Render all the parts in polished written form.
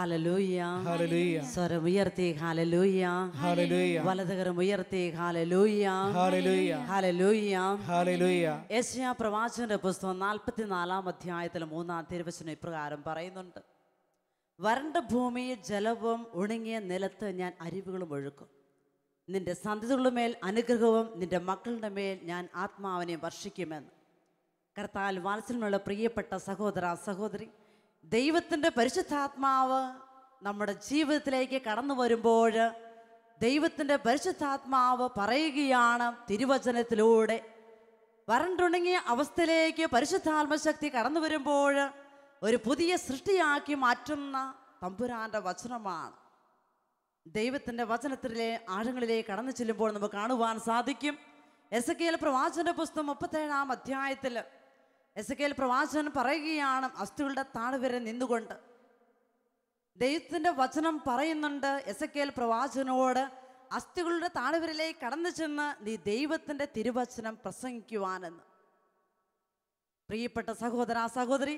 Hallelujah ഹല്ലേലൂയ സ്വരമുയർത്തി ഹല്ലേലൂയ ഹല്ലേലൂയ വലതുകരമുയർത്തി ഹല്ലേലൂയ ഹല്ലേലൂയ ഹല്ലേലൂയ ഹല്ലേലൂയ. യെശയ്യാ പ്രവാചകന്റെ പുസ്തകം 44 അധ്യായത്തിൽ 3-ാം തിരുവചനം ഇപ്രകാരം പറയുന്നുണ്ട്. വരണ്ട ഭൂമിയിൽ ജലവും ഉണങ്ങിയ നിലത്ത് ഞാൻ അരുവികളും ഒഴുക്കും. നിന്റെ സന്തതികളുടെ മേൽ അനുഗ്രഹവും നിന്റെ മക്കളുടെ മേൽ ഞാൻ ആത്മാവിനെ വർഷിക്കുമെന്ന്. കർത്താവിൽ വാത്സല്യമുള്ള പ്രിയപ്പെട്ട സഹോദര സഹോദരി, ദൈവത്തിൻ്റെ പരിശുദ്ധാത്മാവ് നമ്മുടെ ജീവിതത്തിലേക്ക് കടന്നു വരുമ്പോൾ ദൈവത്തിൻ്റെ പരിശുദ്ധാത്മാവ് പറയുകയാണ് തിരുവചനത്തിലൂടെ, വരണ്ടുണങ്ങിയ അവസ്ഥയിലേക്ക് പരിശുദ്ധാത്മശക്തി കടന്നു വരുമ്പോൾ ഒരു പുതിയ സൃഷ്ടിയാക്കി മാറ്റുന്ന തമ്പുരാൻ്റെ വചനമാണ്. ദൈവത്തിൻ്റെ വചനത്തിലെ ആഴങ്ങളിലേക്ക് കടന്നു ചെല്ലുമ്പോൾ നമുക്ക് കാണുവാൻ സാധിക്കും. എസെക്കിയേൽ പ്രവാചകന്റെ പുസ്തകം 37-ാം അധ്യായത്തിൽ എസെക്കിയേൽ പ്രവാചകൻ പറയുകയാണ്, അസ്ഥികളുടെ താഴ്വരെ നിന്നുകൊണ്ട് ദൈവത്തിൻ്റെ വചനം പറയുന്നുണ്ട് എസെക്കിയേൽ പ്രവാചകനോട്, അസ്ഥികളുടെ താഴ്വരയിലേക്ക് കടന്നു ചെന്ന് നീ ദൈവത്തിൻ്റെ തിരുവചനം പ്രസംഗിക്കുവാനെന്ന്. പ്രിയപ്പെട്ട സഹോദര സഹോദരി,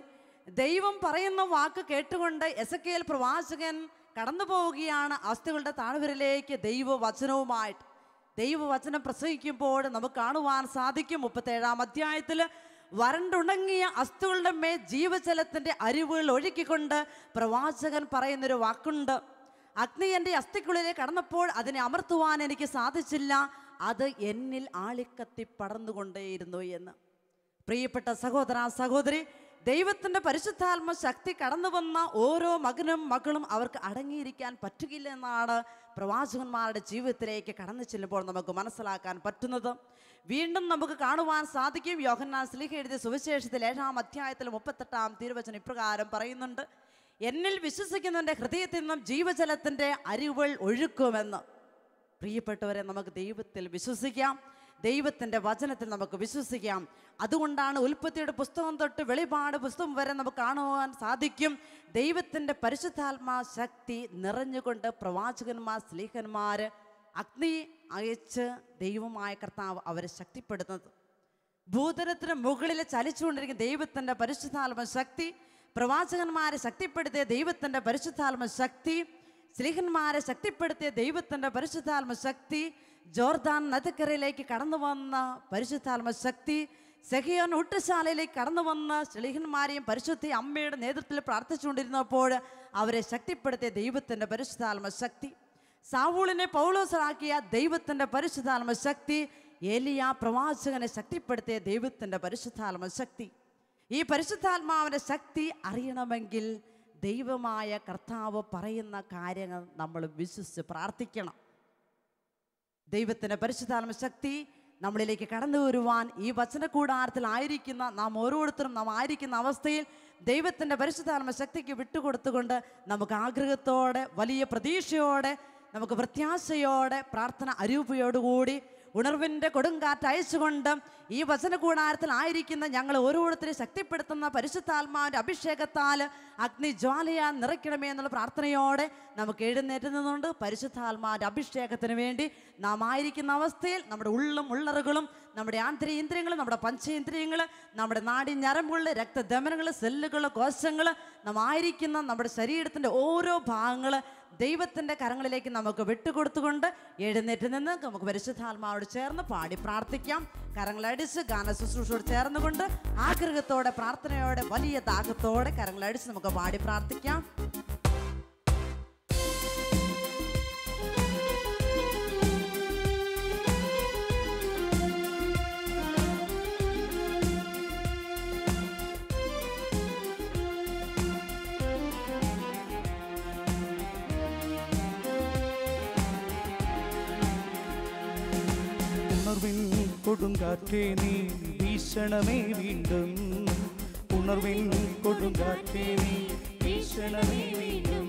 ദൈവം പറയുന്ന വാക്ക് കേട്ടുകൊണ്ട് എസെക്കിയേൽ പ്രവാചകൻ കടന്നു പോവുകയാണ് അസ്ഥികളുടെ താഴ്വരയിലേക്ക് ദൈവവചനവുമായിട്ട്. ദൈവവചനം പ്രസംഗിക്കുമ്പോൾ നമുക്ക് കാണുവാൻ സാധിക്കും 37-ാം അധ്യായത്തിൽ വരണ്ടുണങ്ങിയ അസ്ഥികളുടെ മേൽ ജീവജലത്തിൻ്റെ അരുവുകൾ ഒഴുക്കിക്കൊണ്ട് പ്രവാചകൻ പറയുന്നൊരു വാക്കുണ്ട്. അഗ്നി എൻ്റെ അസ്ഥിക്കുള്ളിലേക്ക് കടന്നപ്പോൾ അതിനെ അമർത്തുവാൻ എനിക്ക് സാധിച്ചില്ല, അത് എന്നിൽ ആളിക്കത്തി പടർന്നുകൊണ്ടേയിരുന്നു എന്ന്. പ്രിയപ്പെട്ട സഹോദര സഹോദരി, ദൈവത്തിൻ്റെ പരിശുദ്ധാത്മ ശക്തി കടന്നു വന്ന ഓരോ മകനും മകളും അവർക്ക് അടങ്ങിയിരിക്കാൻ പറ്റുകയില്ല എന്നാണ് പ്രവാചകന്മാരുടെ ജീവിതത്തിലേക്ക് കടന്നു ചെല്ലുമ്പോൾ നമുക്ക് മനസ്സിലാക്കാൻ പറ്റുന്നത്. വീണ്ടും നമുക്ക് കാണുവാൻ സാധിക്കും, യോഹന്നാൻ ശ്ലീഹ എഴുതിയ സുവിശേഷത്തിൽ 7-ാം അധ്യായത്തിൽ 38-ാം തിരുവചനം ഇപ്രകാരം പറയുന്നുണ്ട്, എന്നിൽ വിശ്വസിക്കുന്നവൻ്റെ ഹൃദയത്തിൽ നിന്നും ജീവജലത്തിൻ്റെ അരുവികൾ ഒഴുക്കുമെന്ന്. പ്രിയപ്പെട്ടവരെ, നമുക്ക് ദൈവത്തിൽ വിശ്വസിക്കാം, ദൈവത്തിൻ്റെ വചനത്തിൽ നമുക്ക് വിശ്വസിക്കാം. അതുകൊണ്ടാണ് ഉൽപ്പത്തിയുടെ പുസ്തകം തൊട്ട് വെളിപാട് പുസ്തകം വരെ നമുക്ക് കാണുവാൻ സാധിക്കും, ദൈവത്തിൻ്റെ പരിശുദ്ധാത്മാ ശക്തി നിറഞ്ഞുകൊണ്ട് പ്രവാചകന്മാർ സ്ലീഹന്മാർ അഗ്നി അയച്ച് ദൈവമായ കർത്താവ് അവരെ ശക്തിപ്പെടുത്തുന്നത്. ഭൂതലത്തിന് മുകളിൽ ചലിച്ചുകൊണ്ടിരിക്കുന്ന ദൈവത്തിൻ്റെ പരിശുദ്ധാത്മ ശക്തി, പ്രവാചകന്മാരെ ശക്തിപ്പെടുത്തിയ ദൈവത്തിൻ്റെ പരിശുദ്ധാത്മ ശക്തി, സ്ലീഹന്മാരെ ശക്തിപ്പെടുത്തിയ ദൈവത്തിൻ്റെ പരിശുദ്ധാത്മ ശക്തി, ജോർദാൻ നദിക്കരയിലേക്ക് കടന്നു വന്ന പരിശുദ്ധാത്മ ശക്തി, സെഹിയോൻ ഊട്ടുശാലയിലേക്ക് കടന്നു വന്ന സ്ലീഹന്മാരെയും പരിശുദ്ധ അമ്മയുടെ നേതൃത്വത്തിൽ പ്രാർത്ഥിച്ചുകൊണ്ടിരുന്നപ്പോൾ അവരെ ശക്തിപ്പെടുത്തിയ ദൈവത്തിൻ്റെ പരിശുദ്ധാത്മ ശക്തി, സാവൂളിനെ പൗലോസാക്കിയ ദൈവത്തിൻ്റെ പരിശുദ്ധാത്മ ശക്തി, ഏലിയ പ്രവാചകനെ ശക്തിപ്പെടുത്തിയ ദൈവത്തിൻ്റെ പരിശുദ്ധാത്മ ശക്തി. ഈ പരിശുദ്ധാത്മാവിൻ്റെ ശക്തി അറിയണമെങ്കിൽ ദൈവമായ കർത്താവ് പറയുന്ന കാര്യങ്ങൾ നമ്മൾ വിശ്വസിച്ച് പ്രാർത്ഥിക്കണം. ദൈവത്തിൻ്റെ പരിശുദ്ധാത്മ ശക്തി നമ്മളിലേക്ക് കടന്നു വരുവാൻ ഈ വചനകൂടാരത്തിലായിരിക്കുന്ന നാം ഓരോരുത്തരും നാം ആയിരിക്കുന്ന അവസ്ഥയിൽ ദൈവത്തിൻ്റെ പരിശുദ്ധാത്മ ശക്തിക്ക് വിട്ടുകൊടുത്തുകൊണ്ട് നമുക്ക് ആഗ്രഹത്തോടെ വലിയ പ്രതീക്ഷയോടെ നമുക്ക് പ്രത്യാശയോടെ പ്രാർത്ഥന അരൂപയോടുകൂടി ഉണർവിൻ്റെ കൊടുങ്കാറ്റ് അയച്ചുകൊണ്ട് ഈ വചനകൂടാരത്തിലായിരിക്കുന്ന ഞങ്ങൾ ഓരോരുത്തരെ ശക്തിപ്പെടുത്തുന്ന പരിശുദ്ധാത്മാവിൻ്റെ അഭിഷേകത്താൽ അഗ്നിജ്വാലയാൽ നിറയ്ക്കണമേ എന്നുള്ള പ്രാർത്ഥനയോടെ നമുക്ക് എഴുന്നേറ്റ് നിന്നുകൊണ്ട് പരിശുദ്ധാത്മാവിൻ്റെ അഭിഷേകത്തിന് വേണ്ടി നാം ആയിരിക്കുന്ന അവസ്ഥയിൽ നമ്മുടെ ഉള്ളും ഉള്ളറുകളും നമ്മുടെ ആന്തരികേന്ദ്രിയങ്ങൾ, നമ്മുടെ പഞ്ചേന്ദ്രിയങ്ങൾ, നമ്മുടെ നാടി ഞരമ്പുകൾ, രക്തധമനങ്ങൾ, സെല്ലുകൾ, കോശങ്ങൾ, നാം ആയിരിക്കുന്ന നമ്മുടെ ശരീരത്തിൻ്റെ ഓരോ ഭാഗങ്ങൾ ദൈവത്തിൻ്റെ കരങ്ങളിലേക്ക് നമുക്ക് വിട്ടുകൊടുത്തുകൊണ്ട് എഴുന്നേറ്റ് നിന്ന് നമുക്ക് പരിശുദ്ധാത്മാവോട് ചേർന്ന് പാടി പ്രാർത്ഥിക്കാം. കരങ്ങളടിച്ച് ഗാന ശുശ്രൂഷയോട് ചേർന്നുകൊണ്ട് ആഗ്രഹത്തോടെ പ്രാർത്ഥനയോടെ വലിയ ദാഹത്തോടെ കരങ്ങളടിച്ച് നമുക്ക് പാടി പ്രാർത്ഥിക്കാം. ഉണർവിൻ കൊടുങ്കാറ്റേ നീ വീശണമേ വീണ്ടും, ഉണർവിൻ കൊടുങ്കാറ്റേ നീ വീശണമേ വീണ്ടും,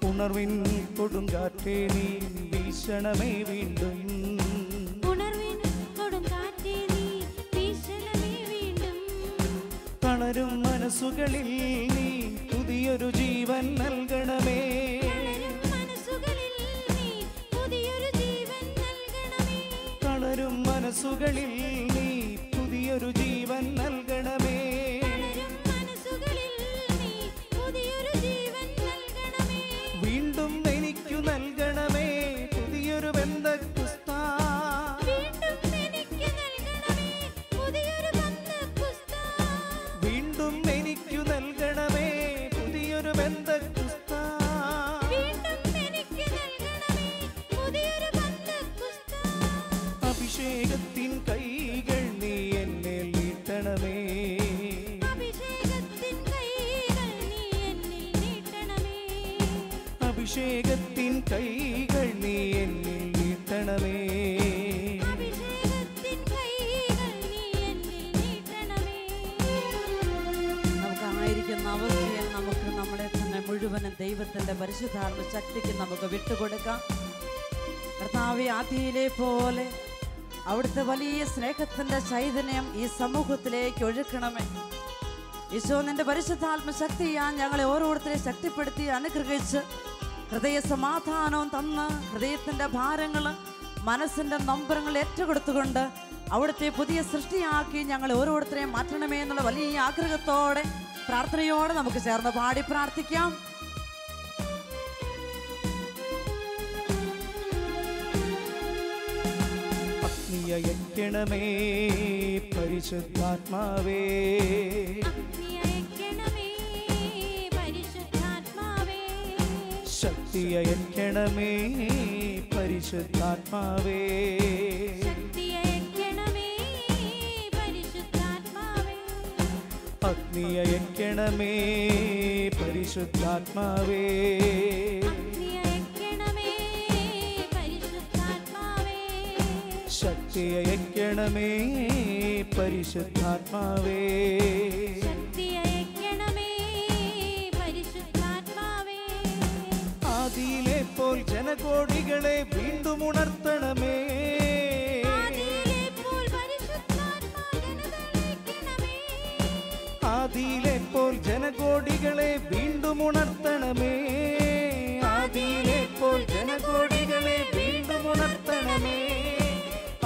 ഉണർവിൻ കൊടുങ്കാറ്റേ നീ വീശണമേ വീണ്ടും, ഉണർവിൻ കൊടുങ്കാറ്റേ നീ വീശണമേ വീണ്ടും, തളരും മനസ്സുകളിൽ നീ പുതിയൊരു ജീവൻ നൽകണമേ, തളരും മനസ്സുകളിൽ നീ പുതിയൊരു ജീവൻ നൽകണമേ, മുഴുവനും ദൈവത്തിൻ്റെ പരിശുദ്ധാത്മ ശക്തിക്ക് നമുക്ക് വിട്ടുകൊടുക്കാം. കർത്താവേ, ആദിയിലെ പോലെ അവിടുത്തെ വലിയ സ്നേഹത്തിൻ്റെ ചൈതന്യം ഈ സമൂഹത്തിലേക്ക് ഒഴുക്കണമേ. ഈശോ, നിന്റെ പരിശുദ്ധാത്മ ശക്തിയാൻ ഞങ്ങളെ ഓരോരുത്തരെയും ശക്തിപ്പെടുത്തി അനുഗ്രഹിച്ച് ഹൃദയ സമാധാനവും തന്ന് ഹൃദയത്തിൻ്റെ ഭാരങ്ങൾ, മനസ്സിൻ്റെ നൊമ്പരങ്ങൾ ഏറ്റുകൊടുത്തുകൊണ്ട് അവിടുത്തെ പുതിയ സൃഷ്ടിയാക്കി ഞങ്ങളെ ഓരോരുത്തരെയും മാറ്റണമേ എന്നുള്ള വലിയ ആഗ്രഹത്തോടെ പ്രാർത്ഥനയോടെ നമുക്ക് ചേർന്ന് പാടി പ്രാർത്ഥിക്കാം. അഗ്നിയയക്കണമേ പരിശുദ്ധാത്മാവേ, ശക്തിയയക്കണമേ പരിശുദ്ധാത്മാവേ, അഗ്നിയയക്കണമേ പരിശുദ്ധാത്മാവേ, ശക്തിയയക്കണമേ പരിശുദ്ധാത്മാവേ, ആദിയിലെ പോൽ ജനകോടികളെ വീണ്ടും ഉണർത്തണമേ, ആദിയിലെ പോൽ ജനകോടികളെ വീണ്ടും ഉണർത്തണമേ, ആദിയിലെ പോൽ ജനകോടികളെ വീണ്ടും ഉണർത്തണമേ,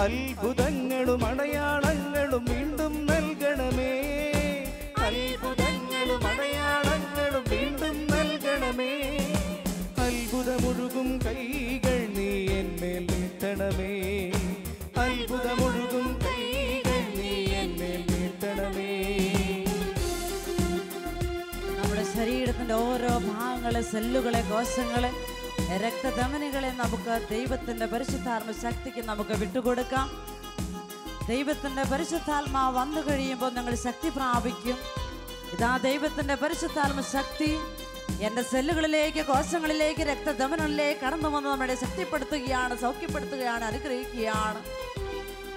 അത്ഭുതങ്ങളും അടയാളങ്ങളും വീണ്ടും നൽകണമേ, അത്ഭുതങ്ങളും അടയാളങ്ങളും വീണ്ടും നൽകണമേ, അത്ഭുതമൊഴുകും കൈകൾ നീ എന്മേൽ നീട്ടണമേ, അത്ഭുതമൊഴുകും കൈകൾ നീ എന്മേൽ നീട്ടണമേ. നമ്മുടെ ശരീരത്തിൻ്റെ ഓരോ ഭാഗങ്ങളെ, സെല്ലുകളെ, കോശങ്ങളെ, രക്തധമനികളെ നമുക്ക് ദൈവത്തിൻ്റെ പരിശുദ്ധാത്മ ശക്തിക്ക് നമുക്ക് വിട്ടുകൊടുക്കാം. ദൈവത്തിൻ്റെ പരിശുദ്ധാത്മാവ് വന്നു കഴിയുമ്പോൾ നിങ്ങൾ ശക്തി പ്രാപിക്കും. ഇതാ ദൈവത്തിൻ്റെ പരിശുദ്ധാത്മ ശക്തി എൻ്റെ സെല്ലുകളിലേക്ക്, കോശങ്ങളിലേക്ക്, രക്തധമനികളിലേക്ക് കടന്നു വന്ന് നമ്മളെ ശക്തിപ്പെടുത്തുകയാണ്, സൗഖ്യപ്പെടുത്തുകയാണ്, അനുഗ്രഹിക്കുകയാണ്.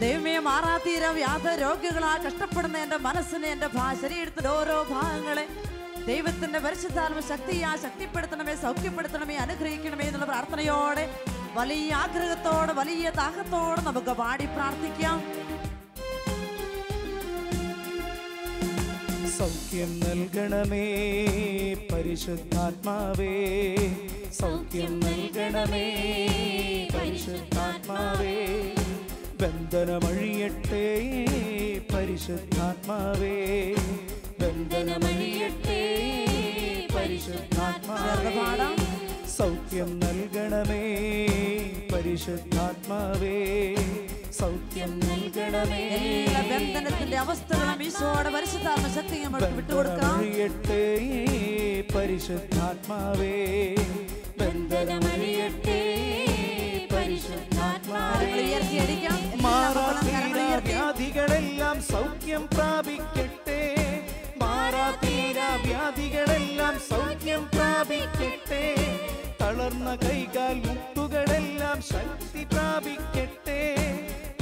ദൈവമേ, മാറാത്തീര വ്യാധ രോഗികളാൽ കഷ്ടപ്പെടുന്ന എൻ്റെ മനസ്സിനെ, എൻ്റെ ശരീരത്തിൻ്റെ ഓരോ ഭാഗങ്ങളെ ദൈവത്തിൻ്റെ പരിശുദ്ധാത്മ ശക്തിയാ ശക്തിപ്പെടുത്തണമേ, സൗഖ്യപ്പെടുത്തണമേ, അനുഗ്രഹിക്കണമേ എന്നുള്ള പ്രാർത്ഥനയോടെ, വലിയ ആഗ്രഹത്തോടെ, വലിയ ദാഹത്തോടെ നമുക്ക് പാടി പ്രാർത്ഥിക്കാം. സൗഖ്യം നൽകണമേ പരിശുദ്ധാത്മാവേ, സൗഖ്യം നൽകണമേ പരിശുദ്ധാത്മാവേ, ബന്ധനമഴിയട്ടെ പരിശുദ്ധാത്മാവേ, ബന്ധനമഴിയട്ടെ പരിശുദ്ധാത്മാവേ, സൗഖ്യം നൽകണമേ പരിശുദ്ധാത്മാവേ, സൗഖ്യം നൽകണമേ, എല്ലാ ബന്ധനത്തിന്റെ അവസ്ഥകളും ഈശോയുടെ പരിശുദ്ധാത്മ ശക്തി നമുക്ക് വിട്ടുകൊടുക്കാം. പരിശുദ്ധാത്മാവേ, ബന്ധനമഴിയട്ടെ പരിശുദ്ധാത്മാവേ, മാറാത്തീര വ്യാധികളെല്ലാം സൗഖ്യം പ്രാപിക്കട്ടെ, മാറാത്തീര വ്യാധികളെല്ലാം സൗഖ്യം പ്രാപിക്കട്ടെ, തളർന്ന കൈകാൽ മുട്ടുകളെല്ലാം ശക്തി പ്രാപിക്കട്ടെ,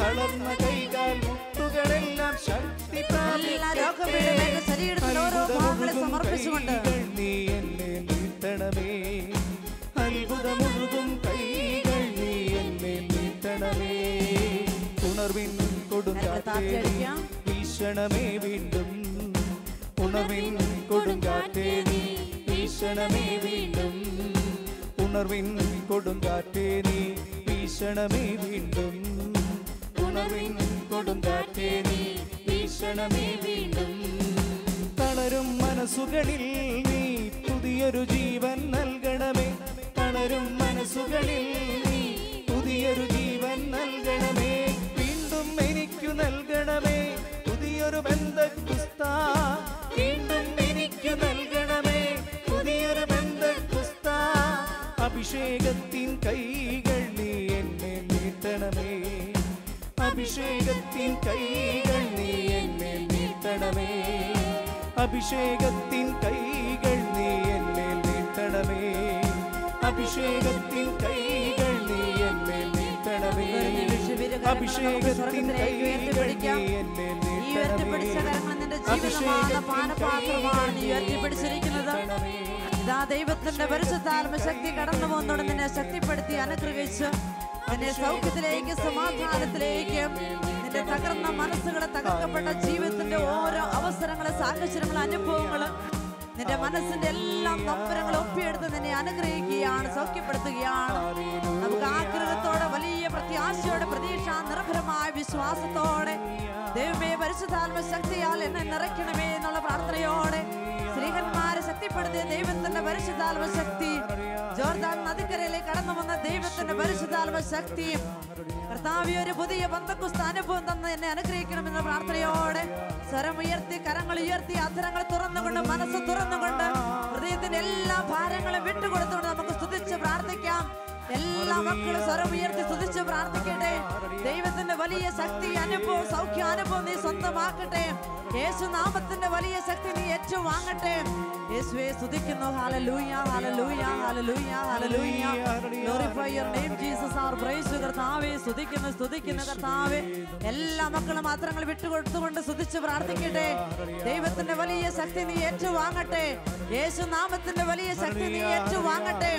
തളർന്ന കൈകാൽ മുട്ടുകളെല്ലാം ശക്തി പ്രാപിക്കട്ടെ, നീ എന്നെ നീട്ടണമേ, അത്ഭുതമൊഴുകും കൈകൾ നീ എന്നെ നീട്ടണമേ, ഉണർവിൻ കൊടുങ്കാറ്റേ വീശണമേ വീണ്ടും, ഉണർവിൻ കൊടുങ്കാറ്റേ നീ വീശണമേ വീണ്ടും, ഉണർവിൻ കൊടുങ്കാറ്റേ നീ വീശണമേ വീണ്ടും, ഉണർവിൻ കൊടുങ്കാറ്റേ നീ വീശണമേ വീണ്ടും, തളരും മനസ്സുകളിൽ നീ പുതിയൊരു ജീവൻ നൽകണമേ, തളരും മനസ്സുകളിൽ നീ പുതിയൊരു ജീവൻ നൽകണമേ, വീണ്ടും എനിക്കു നൽകണമേ പുതിയൊരു ബന്ധക്കുസ്ത, വീണ്ടും എനിക്കു നൽകണമേ പുതിയൊരു ബന്ധക്കുസ്ത, അഭിഷേകത്തിൻ കൈകൾ നീ എന്നെ നീട്ടണമേ, അഭിഷേകത്തിൻ കൈകൾ നീ എന്നെ നീട്ടണമേ, അഭിഷേകത്തിൻ കൈകൾ നീ എന്നെ നീട്ടണമേ, അഭിഷേകത്തിൻ കൈകൾ നീ എന്നെ നീട്ടണമേ, അഭിഷേകത്തിൻ കൈകൾ നീ എന്നെ നീട്ടണമേ, അഭിഷേകത്തിൻ കൈകൾ നീ എന്നെ നീട്ടണമേ. ഇതാ ദൈവത്തിന്റെ പരിശുദ്ധാത്മ ശക്തി കടന്നു പോകുന്നതോടെ നിന്നെ ശക്തിപ്പെടുത്തി അനുഗ്രഹിച്ച് നിന്നെ സൗഖ്യത്തിലേക്ക് സമാധാനത്തിലേക്ക് നിന്റെ തകർന്ന മനസ്സുകളെ തകർക്കപ്പെട്ട ജീവിതത്തിന്റെ ഓരോ അവസരങ്ങളെ സാഹചര്യങ്ങളെ അനുഭവങ്ങള് നിന്റെ മനസ്സിന്റെ എല്ലാം നമ്പരങ്ങൾ ഒപ്പിയെടുത്ത് നിന്നെ അനുഗ്രഹിക്കുകയാണ്, സൗഖ്യപ്പെടുത്തുകയാണ്. നമുക്ക് ആഗ്രഹത്തോടെ വലിയ പ്രത്യാശയോടെ പ്രതീക്ഷ നിർഭരമായ വിശ്വാസത്തോടെ ദൈവമേ പരിശുദ്ധാത്മ ശക്തിയാൽ എന്നെ നിറയ്ക്കണമേ എന്നുള്ള പ്രാർത്ഥനയോടെ സ്ത്രീകന്മാരെ ശക്തിപ്പെടുത്തിയ ദൈവത്തിന്റെ പരിശുദ്ധാത്മ ശക്തി, ജോർദാൻ നദിക്കരയിലേക്ക് കടന്നു വന്ന ദൈവത്തിന്റെ പരിശുദ്ധാത്മ ശക്തി, കർത്താവേ ഒരു പുതിയ പന്തക്കുസ്ത അനുഭവം തന്ന് എന്നെ അനുഗ്രഹിക്കണമെന്ന പ്രാർത്ഥനയോടെ സ്വരമുയർത്തി കരങ്ങൾ ഉയർത്തി അധരങ്ങൾ തുറന്നുകൊണ്ട് മനസ്സ് തുറന്നുകൊണ്ട് ഹൃദയത്തിന്റെ എല്ലാ ഭാരങ്ങളും വിട്ടുകൊടുത്തുകൊണ്ട് നമുക്ക് സ്തുതിച്ച് പ്രാർത്ഥിക്കാം. എല്ലാ മക്കളും സ്വരമുയർത്തി സ്തുതിച്ച് പ്രാർത്ഥിക്കട്ടെ. ദൈവത്തിന്റെ വലിയ ശക്തി അനുഭവം സൗഖ്യ അനുഭവം നീ സ്വന്തമാക്കട്ടെ. യേശു നാമത്തിന്റെ വലിയ ശക്തി നീ ഏറ്റുവാങ്ങട്ടെ. യേശുവേ സ്തുതിക്കുന്നു. ഹല്ലേലൂയ ഹല്ലേലൂയ ഹല്ലേലൂയ hallelujah. Glorify your name Jesus. Our praise you കർത്താവേ. സ്തുതിക്കുന്നു കർത്താവേ. എല്ലാ മക്കളും മാത്രങ്ങൾ വിട്ടുകൊടുത്തുകൊണ്ട് സ്തുതിച്ച് പ്രാർത്ഥിക്കട്ടെ. ദൈവത്തിന്റെ വലിയ ശക്തി നീ ഏറ്റുവാങ്ങട്ടെ. യേശു നാമത്തിന്റെ വലിയ ശക്തി നീ ഏറ്റുവാങ്ങട്ടെ.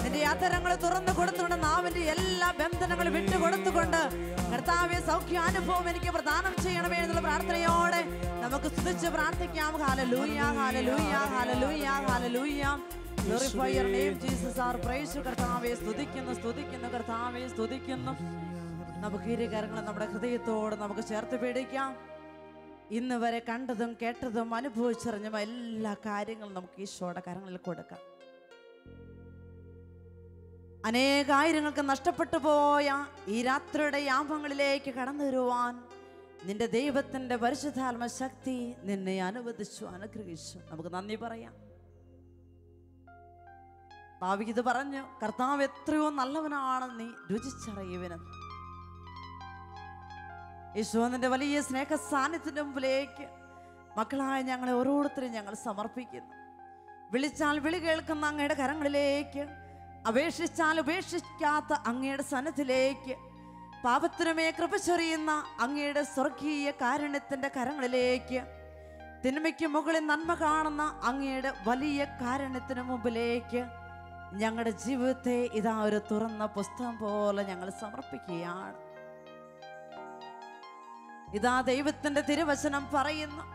നിന്റെ അധരങ്ങൾ തുറന്നു കൊടുത്തുകൊണ്ട് നാവിന്റെ എല്ലാ ബന്ധനങ്ങളും വിട്ടുകൊടുത്തുകൊണ്ട് കർത്താവേ സൗഖ്യ അനുഭവം എനിക്ക് പ്രദാനം ചെയ്യണമേ എന്നുള്ള പ്രാർത്ഥനയോടെ നമുക്ക് സ്തുതിച്ച് പ്രാർത്ഥിക്കാം. ഹല്ലേലൂയ ഹല്ലേലൂയ ഹല്ലേലൂയ hallelujah. Glorify your name Jesus. Our praise you കർത്താവേ. സ്തുതിക്കുന്നു കർത്താവേ. സ്തുതിക്കുന്നു. നമുക്ക് ഇരു കരങ്ങളും നമ്മുടെ ഹൃദയത്തോട് നമുക്ക് ചേർത്ത് പിടിക്കാം. ഇന്ന് വരെ കണ്ടതും കേട്ടതും അനുഭവിച്ചറിഞ്ഞ എല്ലാ കാര്യങ്ങളും നമുക്ക് ഈശോയുടെ കരങ്ങളിൽ കൊടുക്കാം. അനേകായിരങ്ങൾക്ക് നഷ്ടപ്പെട്ടു പോയ ഈ രാത്രിയുടെ യാമങ്ങളിലേക്ക് കടന്നു വരുവാൻ നിന്റെ ദൈവത്തിന്റെ പരിശുദ്ധാത്മ ശക്തി നിന്നെ അനുവദിച്ചു, അനുഗ്രഹിച്ചു. നമുക്ക് നന്ദി പറയാം. ഭാവിക്ക് ഇത് പറഞ്ഞു, കർത്താവ് എത്രയോ നല്ലവനാണ് നീ രുചിച്ചറിയുവനെന്ന്. യേശുവിന്റെ വലിയ സ്നേഹ സാന്നിധ്യത്തിന്റെ മുമ്പിലേക്ക് മക്കളായ ഞങ്ങളെ ഓരോരുത്തരെയും ഞങ്ങൾ സമർപ്പിക്കുന്നു. വിളിച്ചാൽ വിളി കേൾക്കുന്ന അങ്ങയുടെ കരങ്ങളിലേക്ക്, അപേക്ഷിച്ചാൽ ഉപേക്ഷിക്കാത്ത അങ്ങയുടെ സന്നിധിയിലേക്ക്, പാപത്തിനുമേ കൃപ ചൊരിയുന്ന അങ്ങയുടെ സ്വർഗീയ കാരുണ്യത്തിന്റെ കരങ്ങളിലേക്ക്, തിന്മയ്ക്ക് മുകളിൽ നന്മ കാണുന്ന അങ്ങയുടെ വലിയ കാരുണ്യത്തിന് മുമ്പിലേക്ക് ഞങ്ങളുടെ ജീവിതത്തെ ഇതാ ഒരു തുറന്ന പുസ്തകം പോലെ ഞങ്ങൾ സമർപ്പിക്കുകയാണ്. ഇതാ ദൈവത്തിന്റെ തിരുവചനം പറയുന്നു,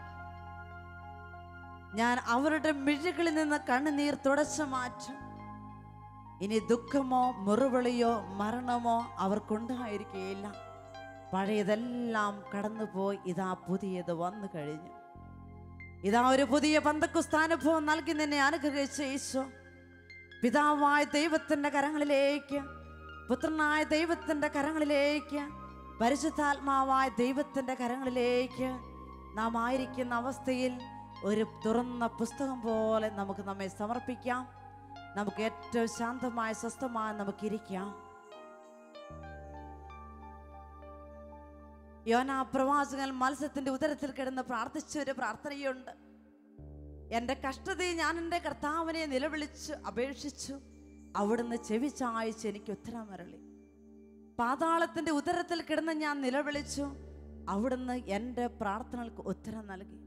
ഞാൻ അവരുടെ മിഴികളിൽ നിന്ന് കണ്ണുനീർ തുടച്ചു മാറ്റും. ഇനി ദുഃഖമോ മുറിവിളിയോ മരണമോ അവർക്കുണ്ടായിരിക്കുകയില്ല. പഴയതെല്ലാം കടന്നുപോയി, ഇതാ പുതിയത് വന്നു കഴിഞ്ഞു. ഇതാ ഒരു പുതിയ പന്തക്കുസ്താനുഭവം നൽകി നിന്നെ അനുഗ്രഹിച്ച ഈശോ പിതാവായ ദൈവത്തിന്റെ കരങ്ങളിലേക്ക്, പുത്രനായ ദൈവത്തിന്റെ കരങ്ങളിലേക്ക്, പരിശുദ്ധാത്മാവായ ദൈവത്തിന്റെ കരങ്ങളിലേക്ക് നാം ആയിരിക്കുന്ന അവസ്ഥയിൽ ഒരു തുറന്ന പുസ്തകം പോലെ നമുക്ക് നമ്മെ സമർപ്പിക്കാം. നമുക്ക് ഏറ്റവും ശാന്തമായ സ്വസ്ഥമായി നമുക്കിരിക്കാം. യോനാ പ്രവാചകൻ മത്സ്യത്തിന്റെ ഉദരത്തിൽ കിടന്ന് പ്രാർത്ഥിച്ച ഒരു പ്രാർത്ഥനയുണ്ട്. എൻ്റെ കഷ്ടതയെ ഞാൻ എൻ്റെ കർത്താവിനെ നിലവിളിച്ച് അപേക്ഷിച്ചു, അവിടുന്ന് ചെവി ചായച്ച് എനിക്ക് ഉത്തരം അരുളി. പാതാളത്തിന്റെ ഉദരത്തിൽ കിടന്ന് ഞാൻ നിലവിളിച്ചു, അവിടുന്ന് എൻ്റെ പ്രാർത്ഥനകൾക്ക് ഉത്തരം നൽകി.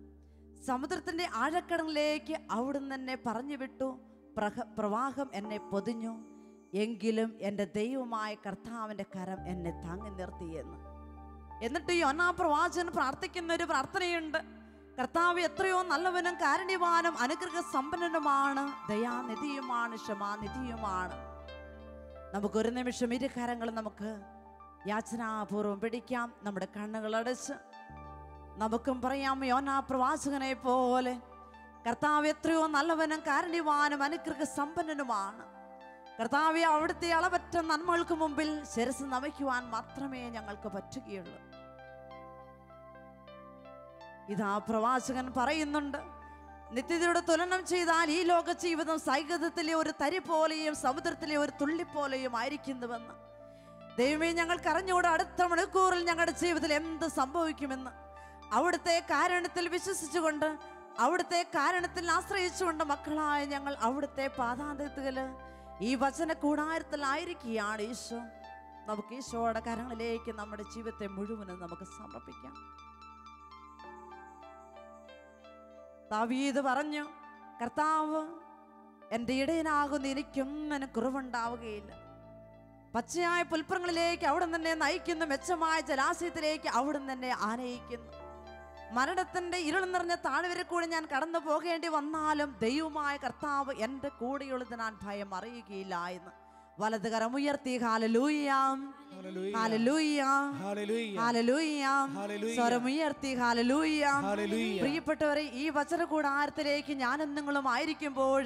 സമുദ്രത്തിന്റെ ആഴക്കടലിലേക്ക് അവിടുന്ന് എന്നെ പറഞ്ഞു വിട്ടു, പ്രവാഹം എന്നെ പൊതിഞ്ഞു, എങ്കിലും എൻ്റെ ദൈവമായ കർത്താവിൻ്റെ കരം എന്നെ താങ്ങി നിർത്തിയെന്ന്. എന്നിട്ട് യോനാ പ്രവാചകൻ പ്രാർത്ഥിക്കുന്ന ഒരു പ്രാർത്ഥനയുണ്ട്. കർത്താവ് എത്രയോ നല്ലവനും കാരുണ്യവാനും അനുഗ്രഹ സമ്പന്നനുമാണ്, ദയാനിധിയുമാണ്, ക്ഷമാനിധിയുമാണ്. നമുക്കൊരു നിമിഷം ഇരു കരങ്ങളും നമുക്ക് യാചനാപൂർവം പിടിക്കാം. നമ്മുടെ കണ്ണുകൾ അടച്ച് നമുക്കും പറയാം, യോനാ പ്രവാചകനെ പോലെ കർത്താവ് എത്രയോ നല്ലവനും കാരുണ്യവാനും അനുഗ്രഹ സമ്പന്നനുമാണ്. കർത്താവെ, അവിടുത്തെ അളവറ്റ നന്മകൾക്ക് മുമ്പിൽ ശിരസ് നമിക്കുവാൻ മാത്രമേ ഞങ്ങൾക്ക് പറ്റുകയുള്ളൂ. ഇതാ പ്രവാചകൻ പറയുന്നുണ്ട്, നിത്യതയോട് തുലനം ചെയ്താൽ ഈ ലോക ജീവിതം സൈകതത്തിലെ ഒരു തരി പോലെയും സമുദ്രത്തിലെ ഒരു തുള്ളി പോലെയും ആയിരിക്കുന്നുവെന്ന്. ദൈവമേ, ഞങ്ങൾക്ക് അറിഞ്ഞുകൂടെ അടുത്ത മണിക്കൂറിൽ ഞങ്ങളുടെ ജീവിതത്തിൽ എന്ത് സംഭവിക്കുമെന്ന്. അവിടുത്തെ കാരുണ്യത്തിൽ വിശ്വസിച്ചുകൊണ്ട്, അവിടുത്തെ കാരുണ്യത്തിൽ ആശ്രയിച്ചുകൊണ്ട് മക്കളായ ഞങ്ങൾ അവിടുത്തെ പാദാന്തത്തിൽ ഈ വചന കൂടാരത്തിലായിരിക്കുകയാണ്. ഈശോ, നമുക്ക് ഈശോയുടെ കരങ്ങളിലേക്ക് നമ്മുടെ ജീവിതത്തെ മുഴുവനും നമുക്ക് സമർപ്പിക്കാം. ദാവീദ് പറഞ്ഞു, കർത്താവ് എൻ്റെ ഇടയനാകുന്ന എനിക്കൊന്നിനും കുറവുണ്ടാവുകയില്ല. പച്ചയായ പുൽപ്പുറങ്ങളിലേക്ക് അവിടുന്ന് തന്നെ നയിക്കുന്നു, മെച്ചമായ ജലാശയത്തിലേക്ക് അവിടുന്ന് തന്നെ ആനയിക്കുന്നു. മരണത്തിൻ്റെ ഇരുൾ നിറഞ്ഞ താഴ്വരയിൽ കൂടി ഞാൻ കടന്നു പോകേണ്ടി വന്നാലും ദൈവമായ കർത്താവ് എൻ്റെ കൂടെയുള്ളത് ഞാൻ ഭയം അറിയുകയില്ല എന്ന് വലത് കരമുയർത്തി ഹല്ലേലൂയ, ഹല്ലേലൂയ, ഹല്ലേലൂയ, സ്വരമുയർത്തി ഹല്ലേലൂയ. പ്രിയപ്പെട്ടവരെ, ഈ വചന കൂടാരത്തിലേക്ക് ഞാനും നിങ്ങളും ആയിരിക്കുമ്പോൾ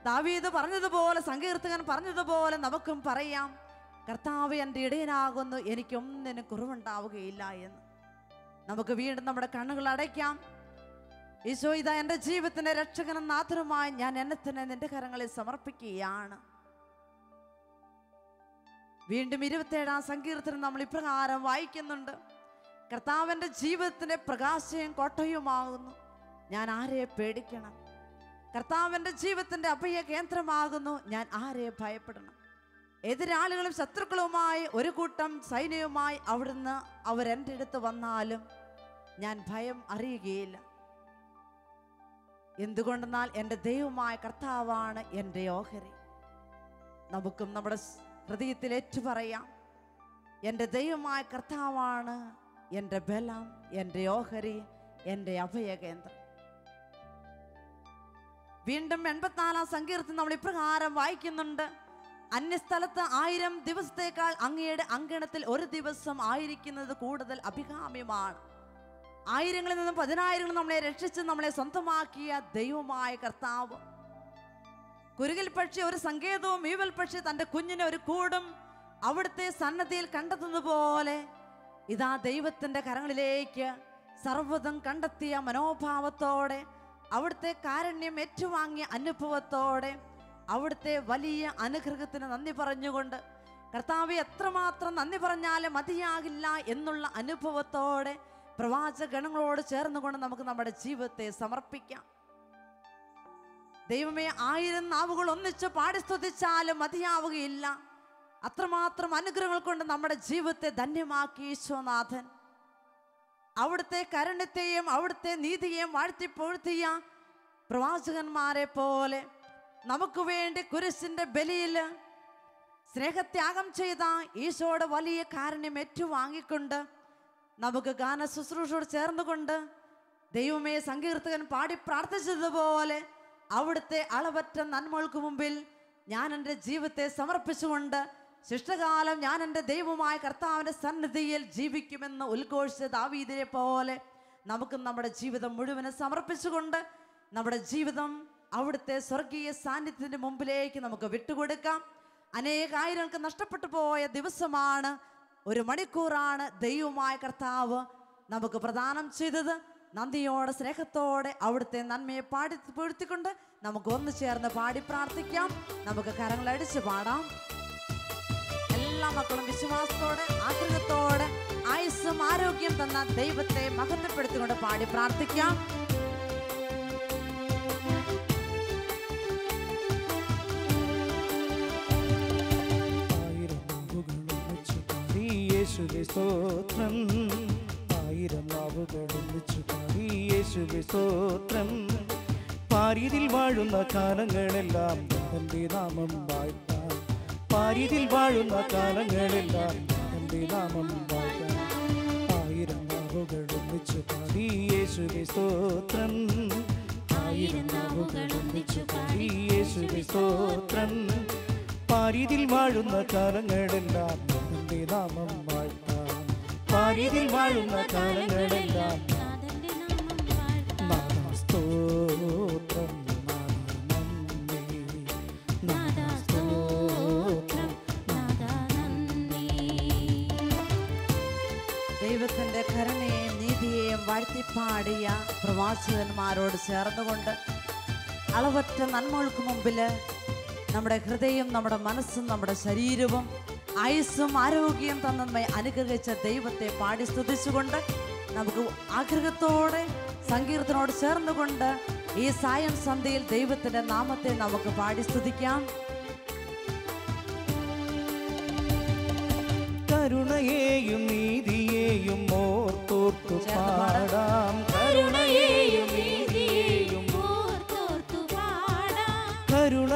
ദാവീദ് പറഞ്ഞതുപോലെ, സങ്കീർത്തകൻ പറഞ്ഞതുപോലെ നമുക്കും പറയാം, കർത്താവ് എൻ്റെ ഇടയനാകുന്നു, എനിക്കൊന്നിനും കുറവുണ്ടാവുകയില്ല എന്ന്. നമുക്ക് വീണ്ടും നമ്മുടെ കണ്ണുകൾ അടയ്ക്കാം. ഈശോ, ഇതാ എൻ്റെ ജീവിതത്തിൻ്റെ രക്ഷകനും നാഥനുമായി ഞാൻ എന്നെ തന്നെ നിന്റെ കരങ്ങളിൽ സമർപ്പിക്കുകയാണ്. വീണ്ടും 27-ാം സങ്കീർത്തനം നമ്മൾ ഇപ്രകാരം വായിക്കുന്നുണ്ട്: കർത്താവിൻ്റെ ജീവിതത്തിൻ്റെ പ്രകാശവും കോട്ടയുമാകുന്നു, ഞാൻ ആരെ പേടിക്കണം? കർത്താവിൻ്റെ ജീവിതത്തിൻ്റെ അഭയ കേന്ദ്രമാകുന്നു, ഞാൻ ആരെ ഭയപ്പെടണം? എതിരാളികളും ശത്രുക്കളുമായി ഒരു കൂട്ടം സൈന്യവുമായി അവിടുന്ന് അവരെൻ്റെ അടുത്ത് വന്നാലും ഞാൻ ഭയം അറിയുകയില്ല. എന്തുകൊണ്ടെന്നാൽ എൻ്റെ ദൈവമായ കർത്താവാണ് എൻ്റെ ഓഹരി. നമുക്കും നമ്മുടെ ഹൃദയത്തിൽ ഏറ്റുപറയാം, എൻ്റെ ദൈവമായ കർത്താവാണ് എൻ്റെ ബലം, എൻ്റെ ഓഹരി, എൻ്റെ അഭയകേന്ദ്രം. വീണ്ടും 84-ാം സങ്കീർത്തനം നമ്മൾ ഇപ്രകാരം വായിക്കുന്നുണ്ട്: അന്യസ്ഥലത്ത് 1000 ദിവസത്തേക്കാൾ അങ്ങയുടെ അങ്കണത്തിൽ ഒരു ദിവസം ആയിരിക്കുന്നത് കൂടുതൽ അഭികാമ്യമാണ്. ആയിരങ്ങളിൽ നിന്നും 10,000 നമ്മളെ രക്ഷിച്ച് നമ്മളെ സ്വന്തമാക്കിയ ദൈവമായ കർത്താവ്. കുരുകിൽ പക്ഷി ഒരു സങ്കേതവും ഈവൽ പക്ഷി തൻ്റെ കുഞ്ഞിന് ഒരു കൂടും അവിടുത്തെ സന്നദ്ധിയിൽ കണ്ടെത്തുന്നത് പോലെ, ഇതാ ദൈവത്തിൻ്റെ കരങ്ങളിലേക്ക് സർവ്വതും കണ്ടെത്തിയ മനോഭാവത്തോടെ, അവിടുത്തെ കാരുണ്യം ഏറ്റുവാങ്ങിയ അനുഭവത്തോടെ, അവിടുത്തെ വലിയ അനുഗ്രഹത്തിന് നന്ദി പറഞ്ഞുകൊണ്ട്, കർത്താവെ എത്രമാത്രം നന്ദി പറഞ്ഞാലും മതിയാകില്ല എന്നുള്ള അനുഭവത്തോടെ പ്രവാചകഗണങ്ങളോട് ചേർന്നുകൊണ്ട് നമുക്ക് നമ്മുടെ ജീവിതത്തെ സമർപ്പിക്കാം. ദൈവമേ, 1000 നാവുകൾ ഒന്നിച്ച് പാടി സ്തുതിച്ചാലും മതിയാവുകയില്ല. അത്രമാത്രം അനുഗ്രഹങ്ങൾ കൊണ്ട് നമ്മുടെ ജീവിതത്തെ ധന്യമാക്കി ഈശോനാഥൻ. അവിടുത്തെ കരുണ്യത്തെയും അവിടുത്തെ നീതിയെയും വാഴ്ത്തിപ്പൊഴുത്തിയ പ്രവാചകന്മാരെ പോലെ നമുക്ക് വേണ്ടി കുരിശിന്റെ ബലിയിൽ സ്നേഹത്യാഗം ചെയ്ത ഈശോയുടെ വലിയ കാരുണ്യം ഏറ്റുവാങ്ങിക്കൊണ്ട് നമുക്ക് ഗാന ശുശ്രൂഷയോട് ചേർന്നുകൊണ്ട്, ദൈവമേ, സങ്കീർത്തകൻ പാടി പ്രാർത്ഥിച്ചതുപോലെ അവിടുത്തെ അളവറ്റ നന്മകൾക്ക് മുമ്പിൽ ഞാൻ എൻ്റെ ജീവിതത്തെ സമർപ്പിച്ചുകൊണ്ട് ശിഷ്ടകാലം ഞാൻ എൻ്റെ ദൈവമായ കർത്താവിൻ്റെ സന്നിധിയിൽ ജീവിക്കുമെന്ന് ഉദ്ഘോഷിച്ച ദാവീദിനെ പോലെ നമുക്ക് നമ്മുടെ ജീവിതം മുഴുവനും സമർപ്പിച്ചുകൊണ്ട് നമ്മുടെ ജീവിതം അവിടുത്തെ സ്വർഗീയ സാന്നിധ്യത്തിൻ്റെ മുമ്പിലേക്ക് നമുക്ക് വിട്ടുകൊടുക്കാം. അനേകായിരങ്ങൾക്ക് നഷ്ടപ്പെട്ടു പോയ ദിവസമാണ്, 1 മണിക്കൂറാണ് ദൈവമായ കർത്താവ് നമുക്ക് പ്രദാനം ചെയ്തത്. നന്ദിയോടെ സ്നേഹത്തോടെ അവിടുത്തെ നന്മയെ പാടി പൊഴുത്തിക്കൊണ്ട് നമുക്ക് ഒന്ന് ചേർന്ന് പാടി പ്രാർത്ഥിക്കാം. നമുക്ക് കരങ്ങളടിച്ച് പാടാം. എല്ലാ മക്കളും വിശ്വാസത്തോടെ ആഗ്രഹത്തോടെ ആയുസ്സും ആരോഗ്യം തന്ന ദൈവത്തെ മഹത്വപ്പെടുത്തിക്കൊണ്ട് പാടി പ്രാർത്ഥിക്കാം. യേശുവേ സ്തോത്രം, 1000 നാവുകൾ ഒന്നിച്ചു പാടി യേശുവേ സ്തോത്രം. പാരിതിൽ വാഴുന്ന കാലങ്ങളെല്ലാം എൻ്റെ നാമം വാഴ്ത്താം, പാരിതിൽ വാഴുന്ന കാലങ്ങളെല്ലാം എൻ്റെ നാമം വാഴ്ത്താം. 1000 നാവുകൾ ഒന്നിച്ചു പാടി യേശുവേ സ്തോത്രം, 1000 നാവുകൾ ഒന്നിച്ചു പാടി യേശുവേ സ്തോത്രം. പാരിതിൽ വാഴുന്ന കാലങ്ങളെല്ലാം എൻ്റെ നാമം വാഴ്ത്താം, പാരിതിൽ വാഴുന്ന കാലങ്ങളെല്ലാം നാദാ സ്തോത്രം, നാദാ നന്ദി, നാദാ സ്തോത്രം, നാദാ നന്ദി. ദൈവത്തിൻ്റെ കരുണയെയും നീതിയെയും വാഴ്ത്തിപ്പാടിയ പ്രവാചകന്മാരോട് ചേർന്നുകൊണ്ട് അളവറ്റ നന്മകൾക്ക് മുമ്പിൽ നമ്മുടെ ഹൃദയം, നമ്മുടെ മനസ്സും നമ്മുടെ ശരീരവും ആയുസ്സും ആരോഗ്യം തന്നമ്മ അനുഗ്രഹിച്ച ദൈവത്തെ പാടി സ്തുതിച്ചുകൊണ്ട് നമുക്ക് ആഗ്രഹത്തോടെ സങ്കീർത്തനോട് ചേർന്നുകൊണ്ട് ഈ സായം സന്ധ്യയിൽ ദൈവത്തിൻ്റെ നാമത്തെ നമുക്ക് പാടി സ്തുതിക്കാം. കരുണയെയും നീതിയെയും ഓർത്തോർത്തു പാടാം, കരുണയെയും നീതിയെയും ഓർത്തോർത്തു പാടാം, കരുണ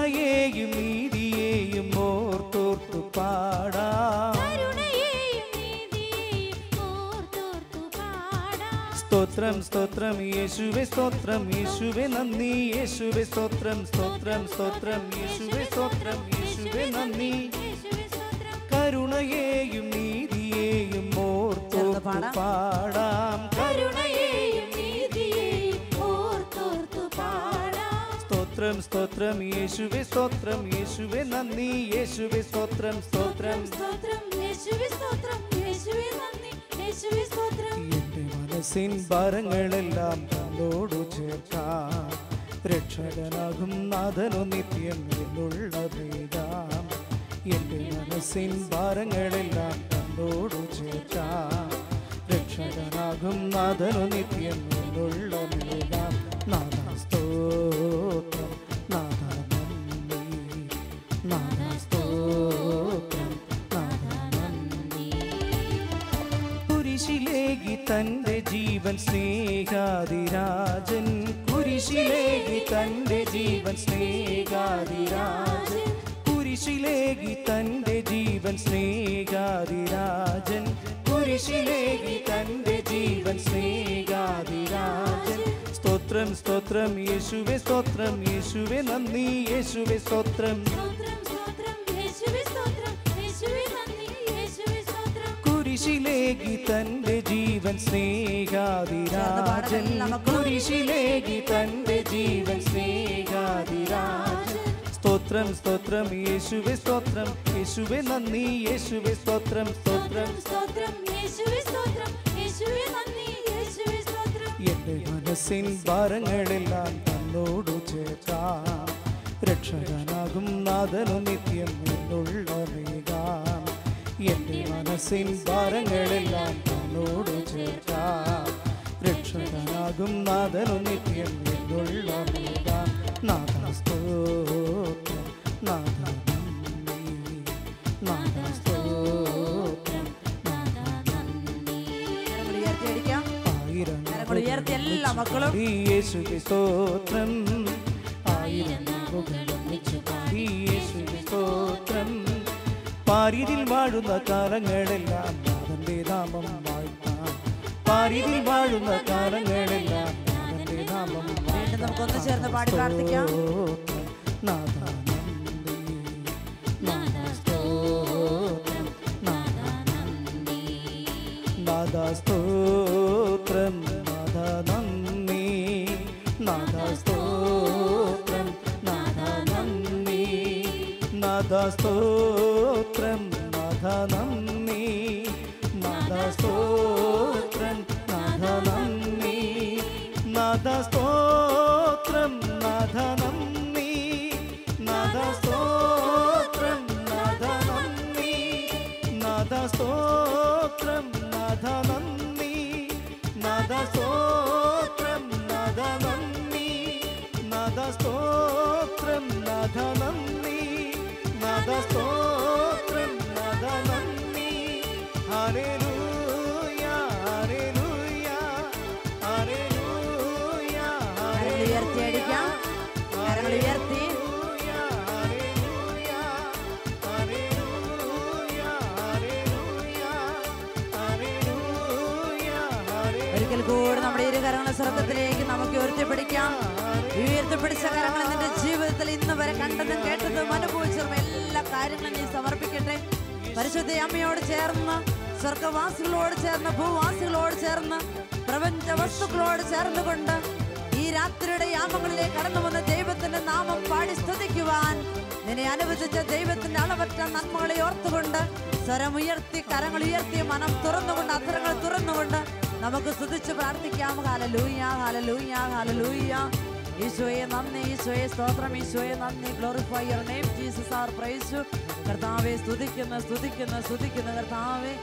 സ്തോത്രം സ്തോത്രം യേശുവേ സ്തോത്രം യേശുവേ നന്ദി യേശുവേ സ്തോത്രം സ്തോത്രം സ്തോത്രം യേശുവേ സ്തോത്രം യേശുവേ നന്ദി കരുണയെയും നീതിയെയും ഓർത്തോർത്തു പാടാം കരുണയെയും നീതിയെയും ഓർത്തോർത്തു പാടാം സ്തോത്രം സ്തോത്രം യേശുവേ സ്തോത്രം യേശുവേ നന്ദി യേശുവേ സ്തോത്രം സ്തോത്രം സ്തോത്രം യേശുവേ സ്തോത്രം യേശുവേ നന്ദി യേശുവേ സ്തോത്രം എന്റെ മനസ്സിൻ ഭാരങ്ങളെല്ലാം തന്നോടു ചേർക്കാം രക്ഷകനാകും നാഥനു നിത്യം എന്നുള്ള വേദാം എന്റെ മനസ്സിൻ ഭാരങ്ങളെല്ലാം തന്നോടു ചേർക്കാം രക്ഷകനാകും നാഥനു നിത്യം എന്നുള്ള വേദാം നാഥ സ്തോത്രം നാഥ നന്ദി നാഥ സ്തോത്രം നാഥ നന്ദി കുരിശിലേകി തന്റെ ജീവൻ സ്നേഹാതിരാജൻ കുരിശിലേകി തന്റെ ജീവൻ സ്നേഹാതിരാജൻ കുരിശിലേകി തന്റെ ജീവൻ സ്നേഹാതിരാജൻ കുരിശിലേകി തന്റെ ജീവൻ സ്നേഹാതിരാജൻ സ്തോത്രം സ്തോത്രം യേശുവേ സ്തോത്രം യേശുവേ നന്ദി യേശുവേ സ്തോത്രം സ്തോത്രം സ്തോത്രം യേശുവേ സ്തോത്രം യേശുവേ നന്ദി യേശുവേ സ്തോത്രം കുരിശിലേകി തന്റെ ജീവൻ സ്നേഹാതിരാജൻ കുരിശിലേകി തന്റെ ജീവൻ സ്നേഹാതിരാജൻ സ്തോത്രം സ്തോത്രം യേശുവേ സ്തോത്രം യേശുവേ നന്ദി യേശുവേ സ്തോത്രം സ്തോത്രം സ്തോത്രം യേശുവേ സ്തോത്രം യേശുവേ നന്ദി യേശുവേ സ്തോത്രം എന്റെ മനസ്സിൻ ഭാരങ്ങളെല്ലാം തന്നോടു ചേർക്കാം രക്ഷകനാകും നാഥനു നിത്യം എന്നുള്ള വേഗാം എന്റെ മനസ്സിൻ ഭാരങ്ങളെല്ലാം തന്നോടു ചേർക്കാം രക്ഷകനാകും നാഥനു നിത്യം എന്നുള്ള വേഗാം നാഥ സ്തോത്രം നാഥ നന്ദി നാഥ സ്തോത്രം നാഥ നന്ദി ഉയർത്തിയടിക്കാം. ആയിരം കരങ്ങൾ ഉയർത്തി എല്ലാ മക്കളും യേശുവേ സ്തോത്രം ആയിരം യേശുവേ സ്തോത്രം പാരിതിൽ വാഴുന്ന കാലങ്ങളെല്ലാം നാഥന്റെ നാമം വാഴ്ത്താം പാരിതിൽ വാഴുന്ന കാലങ്ങളെല്ലാം നാഥന്റെ നാമം വീണ്ടും നമുക്കൊന്ന് ചേർന്ന് പാടി പ്രാർത്ഥിക്കാം. സ്തോത്രം നാഥ നന്ദി നാഥ സ്തോത്രം നാഥ നന്ദി നാഥ സ്തോത്രം നാഥ നന്ദി നാഥ സ്തോത്രം നാഥ നന്ദി നാഥ സ്തോത്രം നാഥ നന്ദി നാഥ സ്തോത്രം നാഥ നന്ദി നാഥ സ്തോത്രം നാഥ നന്ദി നാഥ സ്തോത്രം നാഥ നന്ദി നാഥ സ്തോത്രം നാഥ നന്ദി നാഥ സ്തോത്രം നാഥ നന്ദി നാഥ സ്തോത്രം നാഥ നന്ദി നാഥ സ്തോത്രം നാഥ നന്ദി ഹല്ലേലൂയ ഹല്ലേലൂയ ഹല്ലേലൂയ കരങ്ങൾ ഉയർത്തിയടിക്കാം. കരങ്ങൾ ഉയർത്തി ഒരിക്കൽ കൂടെ നമ്മുടെ ഇരു കരങ്ങളെ സ്വർഗത്തിലേക്ക് നമുക്ക് ഉയർത്തിപ്പിടിക്കാം. ഉയർത്തിപ്പിടിച്ച കരങ്ങൾ നിന്റെ ജീവിതത്തിൽ ഇന്ന് വരെ കണ്ടതും കേട്ടതും അനുഭവിച്ചതും എല്ലാ കാര്യങ്ങളും നീ സമർപ്പിക്കട്ടെ. പരിശുദ്ധ അമ്മയോട് ചേർന്ന് സ്വർഗവാസികളോട് ചേർന്ന് ഭൂവാസികളോട് ചേർന്ന് പ്രപഞ്ച വസ്തുക്കളോട് ചേർന്നുകൊണ്ട് ഈ രാത്രിയുടെ യാമങ്ങളിലേക്ക് കടന്നു വന്ന ദൈവത്തിന്റെ നാമം പാടി സ്തുതിക്കുവാൻ നിന്നെ അനുവദിച്ച ദൈവത്തിന്റെ അളവറ്റ നന്മകളെ ഓർത്തുകൊണ്ട് സ്വരമുയർത്തി കരങ്ങൾ ഉയർത്തി മനം തുറന്നുകൊണ്ട് അധരങ്ങൾ തുറന്നുകൊണ്ട് നമുക്ക് സ്തുതിച്ച് പ്രാർത്ഥിക്കാം. ഹല്ലേലൂയ ഹല്ലേലൂയ ഹല്ലേലൂയ. ഈശോയെ നന്ദി, ഈശോയെ സ്തോത്രം, ഈശോയെ നന്ദി. Glorify your name Jesus are praise you. കർത്താവേ സ്തുതിക്കുന്നു സ്തുതിക്കുന്നു സ്തുതിക്കുന്നു കർത്താവേ.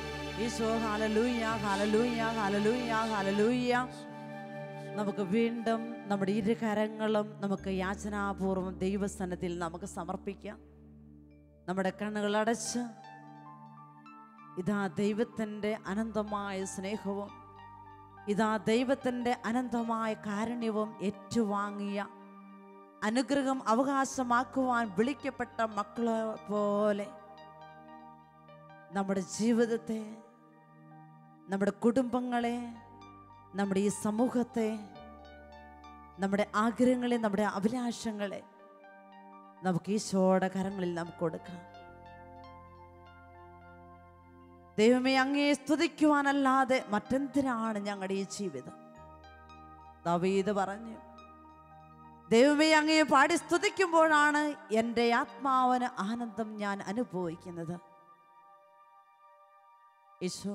ഈശോ ഹല്ലേലൂയ ഹല്ലേലൂയ ഹല്ലേലൂയ ഹല്ലേലൂയ. നമുക്ക് വീണ്ടും നമ്മുടെ ഇരു കരങ്ങളും നമുക്ക് യാചനാപൂർവം ദൈവസന്നിധിയിൽ നമുക്ക് സമർപ്പിക്കാം. നമ്മുടെ കണ്ണുകൾ അടച്ച് ഇതാ ദൈവത്തിൻ്റെ അനന്തമായ സ്നേഹവും ഇതാ ദൈവത്തിൻ്റെ അനന്തമായ കാരുണ്യവും ഏറ്റുവാങ്ങിയ അനുഗ്രഹം അവകാശമാക്കുവാൻ വിളിക്കപ്പെട്ട മക്കളെ പോലെ നമ്മുടെ ജീവിതത്തെ, നമ്മുടെ കുടുംബങ്ങളെ, നമ്മുടെ ഈ സമൂഹത്തെ, നമ്മുടെ ആഗ്രഹങ്ങളെ, നമ്മുടെ അഭിലാഷങ്ങളെ നമുക്ക് ഈശോയുടെ കരങ്ങളിൽ നമുക്ക് കൊടുക്കാം. ദൈവമേ, അങ്ങയെ സ്തുതിക്കുവാനല്ലാതെ മറ്റെന്തിനാണ് ഞങ്ങളുടെ ഈ ജീവിതം? ദാവീദ് പറഞ്ഞു, ദൈവമേ, അങ്ങയെ പാടി സ്തുതിക്കുമ്പോഴാണ് എൻ്റെ ആത്മാവിന് ആനന്ദം ഞാൻ അനുഭവിക്കുന്നത്. ഈശോ,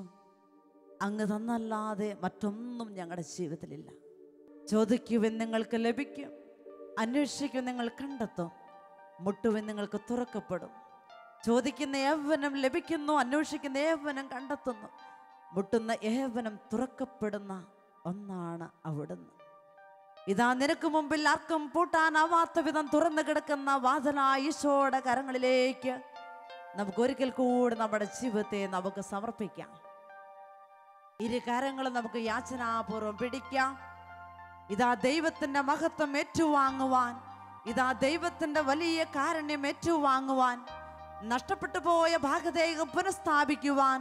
അങ്ങ് തന്നല്ലാതെ മറ്റൊന്നും ഞങ്ങളുടെ ജീവിതത്തിലില്ല. ചോദിക്കുവിൻ നിങ്ങൾക്ക് ലഭിക്കും, അന്വേഷിക്കും നിങ്ങൾ കണ്ടെത്തും, മുട്ടുവിൻ നിങ്ങൾക്ക് തുറക്കപ്പെടും. ചോദിക്കുന്ന ഏവനും ലഭിക്കുന്നു, അന്വേഷിക്കുന്ന ഏവനും കണ്ടെത്തുന്നു, മുട്ടുന്ന ഏവനും തുറക്കപ്പെടുന്ന ഒന്നാണ് അവിടുന്ന്. ഇതാ നിനക്ക് മുമ്പിൽ ആർക്കും പൂട്ടാനാവാത്ത വിധം തുറന്നു കിടക്കുന്ന വാതിലായ ഈശോയുടെ കരങ്ങളിലേക്ക് നമുക്ക് ഒരിക്കൽ കൂടി നമ്മുടെ ജീവിതത്തെ നമുക്ക് സമർപ്പിക്കാം. ഇരു കരങ്ങളും നമുക്ക് യാചനാപൂർവം പിടിക്കാം. ഇതാ ദൈവത്തിൻ്റെ മഹത്വം ഏറ്റുവാങ്ങുവാൻ, ഇതാ ദൈവത്തിൻ്റെ വലിയ കാരുണ്യം ഏറ്റുവാങ്ങുവാൻ, നഷ്ടപ്പെട്ടു പോയ ഭാഗതേകം പുനഃസ്ഥാപിക്കുവാൻ,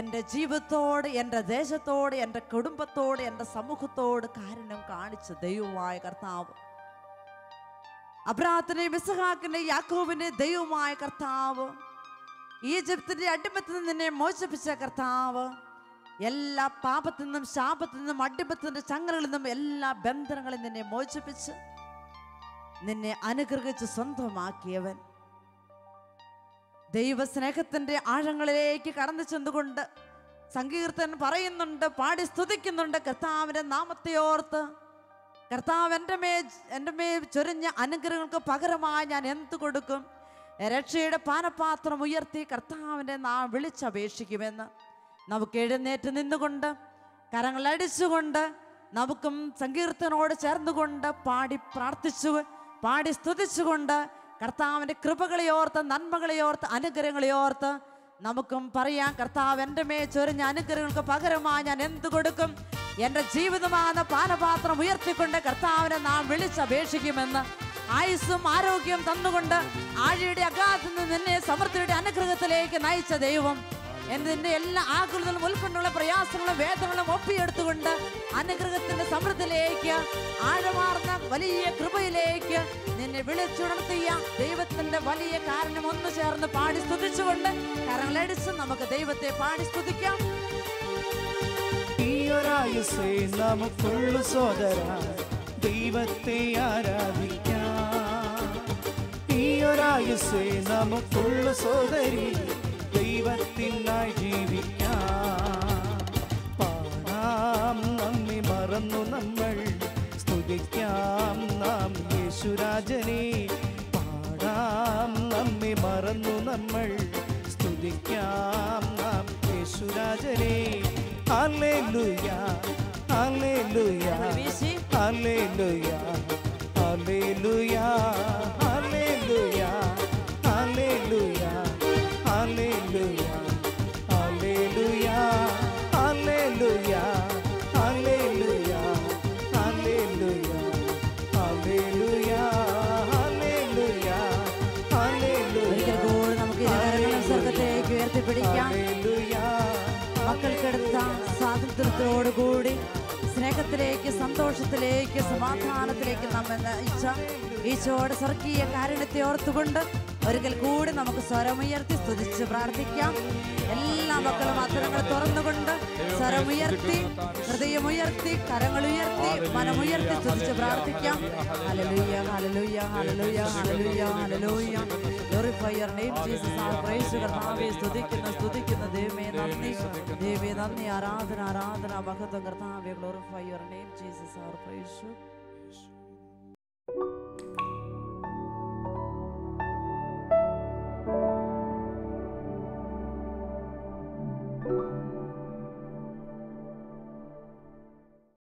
എൻ്റെ ജീവിതത്തോട്, എൻ്റെ ദേശത്തോട്, എൻ്റെ കുടുംബത്തോട്, എൻ്റെ സമൂഹത്തോട് കാരുണ്യം കാണിച്ച ദൈവമായ കർത്താവ്, അബ്രാഹാത്തിന്റെയും ഇസ്ഹാക്കിന്റെയും യാക്കോബിന്റെയും ദൈവമായ കർത്താവ്, ഈജിപ്തിന്റെ അടിമത്തിൽ നിന്ന് നിന്നെ മോചിപ്പിച്ച കർത്താവ്, എല്ലാ പാപത്തിൽ നിന്നും ശാപത്തിൽ നിന്നും അടിമത്തിന്റെ ചങ്ങലകളിൽ നിന്നും എല്ലാ ബന്ധനങ്ങളിൽ നിന്നെ മോചിപ്പിച്ച് നിന്നെ അനുഗ്രഹിച്ച് സ്വന്തമാക്കിയവൻ, ദൈവസ്നേഹത്തിന്റെ ആഴങ്ങളിലേക്ക് കടന്നു ചെന്നുകൊണ്ട് സങ്കീർത്തൻ പറയുന്നുണ്ട്, പാടി സ്തുതിക്കുന്നുണ്ട് കർത്താവിന്റെ നാമത്തെ ഓർത്ത്. കർത്താവ് എൻ്റെ മേൽ ചൊരിഞ്ഞ അനുഗ്രഹങ്ങൾക്ക് പകരമായി ഞാൻ എന്ത് കൊടുക്കും? രക്ഷയുടെ പാനപാത്രം ഉയർത്തി കർത്താവിൻ്റെ നാം വിളിച്ചപേക്ഷിക്കുമെന്ന് നമുക്ക് എഴുന്നേറ്റ് നിന്നുകൊണ്ട് കരങ്ങളടിച്ചുകൊണ്ട് നമുക്കും സങ്കീർത്തനോട് ചേർന്നുകൊണ്ട് പാടി പ്രാർത്ഥിച്ചു, പാടി സ്തുതിച്ചുകൊണ്ട് കർത്താവിൻ്റെ കൃപകളെ ഓർത്ത്, നന്മകളെ ഓർത്ത്, അനുഗ്രഹങ്ങളെ ഓർത്ത് നമുക്കും പറയാം, കർത്താവ് എൻ്റെ മേൽ ചൊരിഞ്ഞ അനുഗ്രഹങ്ങൾക്ക് പകരമായി ഞാൻ എന്ത് കൊടുക്കും? എൻ്റെ ജീവിതമാകുന്ന പാനപാത്രം ഉയർത്തിക്കൊണ്ട് കർത്താവിനെ നാം വിളിച്ചപേക്ഷിക്കുമെന്ന്. ആയുസ്സും ആരോഗ്യം തന്നുകൊണ്ട് ആഴിയുടെ അഗാധത്തിൽ നിന്ന് നിന്നെ സമൃദ്ധിയുടെ അനുഗ്രഹത്തിലേക്ക് നയിച്ച ദൈവം, നിന്റെ എല്ലാ ആകുലതകളും ഉൾക്കൊണ്ടുള്ള പ്രയാസങ്ങളും വേദനകളും ഒപ്പിയെടുത്തുകൊണ്ട് അനുഗ്രഹത്തിന്റെ സമൃദ്ധിയിലേക്ക്, ആഴമാർന്ന വലിയ കൃപയിലേക്ക് നിന്നെ വിളിച്ചുണർത്തിയ ദൈവത്തിന്റെ വലിയ കാരണം ഒന്നു ചേർന്ന് പാടി സ്തുതിച്ചുകൊണ്ട് കരങ്ങളടിച്ച് നമുക്ക് ദൈവത്തെ പാടി സ്തുതിക്കാം. ഈയൊരായുസ്സേ നമുക്കുള്ളു സോദര, ദൈവത്തെ ആരാധിക്കാം. ഈയൊരായുസ്സേ നമുക്കുള്ളു സോദരി, ദൈവത്തിനായി ജീവിക്കാം. പാടാം നമ്മെ മറന്നു നമ്മൾ, സ്തുതിക്കാം നാം യേശുരാജനെ. പാടാം നമ്മെ മറന്നു നമ്മൾ, സ്തുതിക്കാം നാം യേശുരാജനെ. ഹല്ലേലൂയ, ഹല്ലേലൂയ, ഹല്ലേലൂയ, ഹല്ലേലൂയ, ഹല്ലേലൂയ, ഹല്ലേലൂയ, ഹല്ലേലൂയ, ഹല്ലേലൂയ, ഹല്ലേലൂയ, ഹല്ലേലൂയ, ഹല്ലേലൂയ, ഹല്ലേലൂയ, ഹല്ലേലൂയ, ഹല്ലേലൂയ. ഒരിക്കൽ കൂടി നമുക്ക് സ്വർഗത്തേക്ക് ഉയർത്തിപ്പിടിക്കാം. മക്കൾക്കെടുത്ത സ്വാതന്ത്ര്യത്തോടുകൂടി സ്നേഹത്തിലേക്ക്, സന്തോഷത്തിലേക്ക്, സമാധാനത്തിലേക്ക് നമ്മെ നയിച്ച ഈശോയുടെ സ്വർഗീയ കാരുണ്യത്തെ ഓർത്തുകൊണ്ട് ഒരിക്കൽ കൂടി നമുക്ക് സ്വരമുയർത്തി സ്തുതിച്ച് പ്രാർത്ഥിക്കാം. എല്ലാ മക്കളും അത്തരങ്ങൾ തുറന്നുകൊണ്ട് സ്വരമുയർത്തി, ഹൃദയമുയർത്തി, കരങ്ങളുയർത്തി, മനമുയർത്തി സ്തുതിച്ച് പ്രാർത്ഥിക്കാം. ഹല്ലേലൂയ, ഹല്ലേലൂയ, ഹല്ലേലൂയ, ഹല്ലേലൂയ, hallelujah. Glorify your name, Jesus. Our praise you, കർത്താവേ. സ്തുതിക്കുന്ന ദൈവമേ നന്ദി, ദൈവമേ നന്ദി, ആരാധന, ആരാധന, മഹത്വം കർത്താവേ. Glorify your name, Jesus. Our praise you.